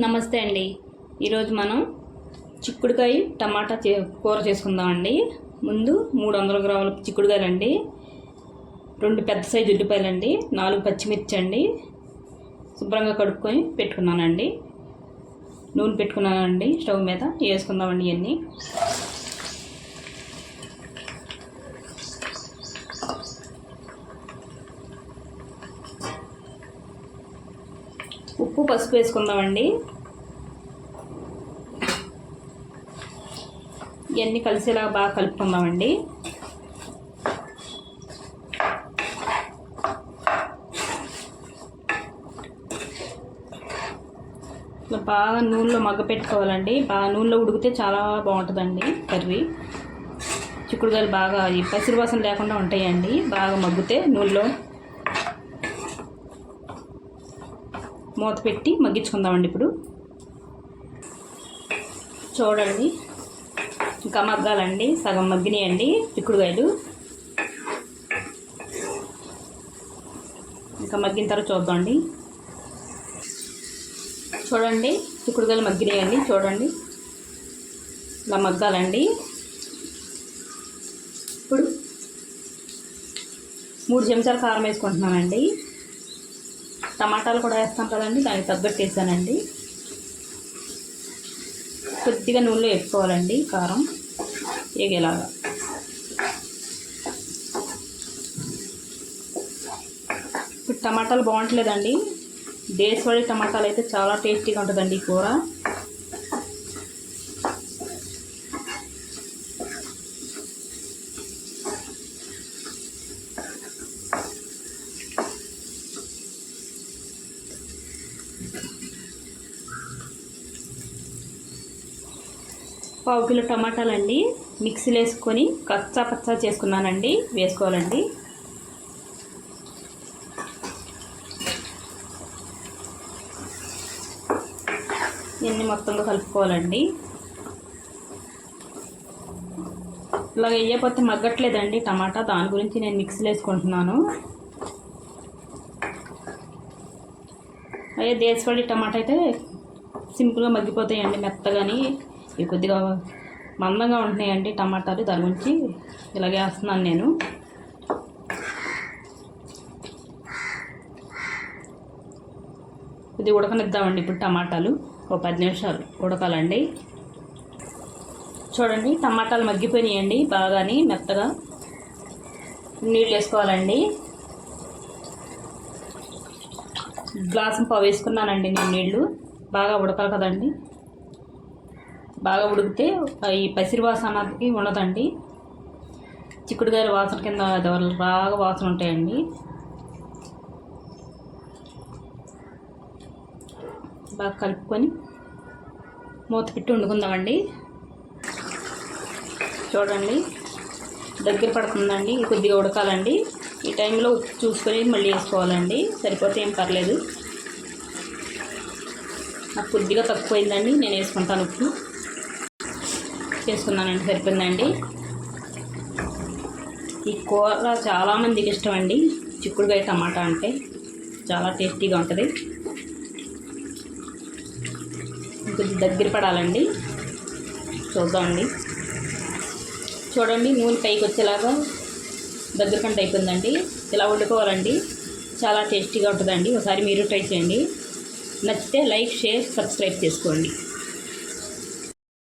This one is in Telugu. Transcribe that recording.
నమస్తే అండి. ఈరోజు మనం చిక్కుడుకాయ టమాటా కూర చేసుకుందామండి. ముందు 300 గ్రాముల చిక్కుడుకాయలండి, 2 పెద్ద సైజు ఉల్లిపాయలండి, 4 పచ్చిమిర్చి అండి, శుభ్రంగా కడుక్కొని పెట్టుకున్నానండి. నూనె పెట్టుకున్నానండి, స్టవ్ మీద వేసుకుందామండి. ఇవన్నీ ఉప్పు పసుపు వేసుకుందామండి. ఇవన్నీ కలిసేలా బాగా కలుపుకుందామండి. బాగా నూనెలో మగ్గ పెట్టుకోవాలండి. బాగా నూనెలో ఉడికితే చాలా బాగుంటుందండి కర్రీ. చిక్కుడుకాయలు బాగా పసిరి వాసన లేకుండా ఉంటాయండి బాగా మగ్గితే. నూనెలో మూత పెట్టి మగ్గించుకుందామండి. ఇప్పుడు చూడండి, ఇంకా మగ్గాలండి. సగం మగ్గినాయండి చిక్కుడుకాయలు. ఇంకా మగ్గిన తర్వాత చూద్దామండి. చూడండి, చిక్కుడుకాయలు మగ్గినాయండి. చూడండి, ఇలా మగ్గాలండి. ఇప్పుడు 3 చెంచాల కారం వేసుకుంటున్నానండి. టమాటాలు కూడా వేస్తాం కదండి, దానికి తగ్గట్టు వేసానండి. కొద్దిగా నూనెలో వేసుకోవాలండి కారం వేగేలాగా. ఇప్పుడు టమాటాలు బాగుంటలేదండి. దేశవాళీ టమాటాలు అయితే చాలా టేస్టీగా ఉంటుందండి ఈ కూర. పావు కిలో టమాటాలండి మిక్సీలో వేసుకొని కచ్చా పచ్చా చేసుకున్నానండి. వేసుకోవాలండి. ఇవన్నీ మొత్తంగా కలుపుకోవాలండి. ఇలాగ వేయకపోతే మగ్గట్లేదండి టమాటా, దాని గురించి నేను మిక్సీలో వేసుకుంటున్నాను. అదే దేశవాళీ టమాటా అయితే సింపుల్గా మగ్గిపోతాయండి, మెత్తగాని. ఇవి కొద్దిగా మందంగా ఉంటున్నాయండి టమాటాలు, దాని గురించి ఇలాగే వేస్తున్నాను నేను. ఇది ఉడకనిద్దామండి. ఇప్పుడు టమాటాలు ఒక 10 నిమిషాలు ఉడకాలండి. చూడండి, టమాటాలు మగ్గిపోయినాయండి బాగాని మెత్తగా. నీళ్ళు వేసుకోవాలండి. గ్లాసు పావు వేసుకున్నానండి నేను నీళ్ళు. బాగా ఉడకాలి కదండి. బాగా ఉడికితే ఈ పసిరి వాసనకి ఉండదండి. చిక్కుడుకాయల వాసన కింద బాగా వాసన ఉంటాయండి. బాగా కలుపుకొని మూత పెట్టి వండుకుందామండి. చూడండి, దగ్గర పడుతుందండి. కొద్దిగా ఉడకాలండి. ఈ టైంలో ఉప్పు చూసుకొని మళ్ళీ వేసుకోవాలండి. సరిపోతే ఏం పర్లేదు. నాకు కొద్దిగా తక్కువైందండి, నేను వేసుకుంటాను. ఉప్పు చేసుకున్నానండి, సరిపోయిందండి. ఈ కూర చాలామందికి ఇష్టం అండి. చిక్కుడుకాయ టమాటా అంటే చాలా టేస్టీగా ఉంటుంది. కొంచెం దగ్గర పడాలండి. చూద్దామండి. చూడండి, నూనె పైకి వచ్చేలాగా దగ్గర కంటే అయిపోయిందండి. ఇలా వండుకోవాలండి. చాలా టేస్టీగా ఉంటుందండి. ఒకసారి మీరు ట్రై చేయండి. నచ్చితే లైక్, షేర్, సబ్స్క్రైబ్ చేసుకోండి.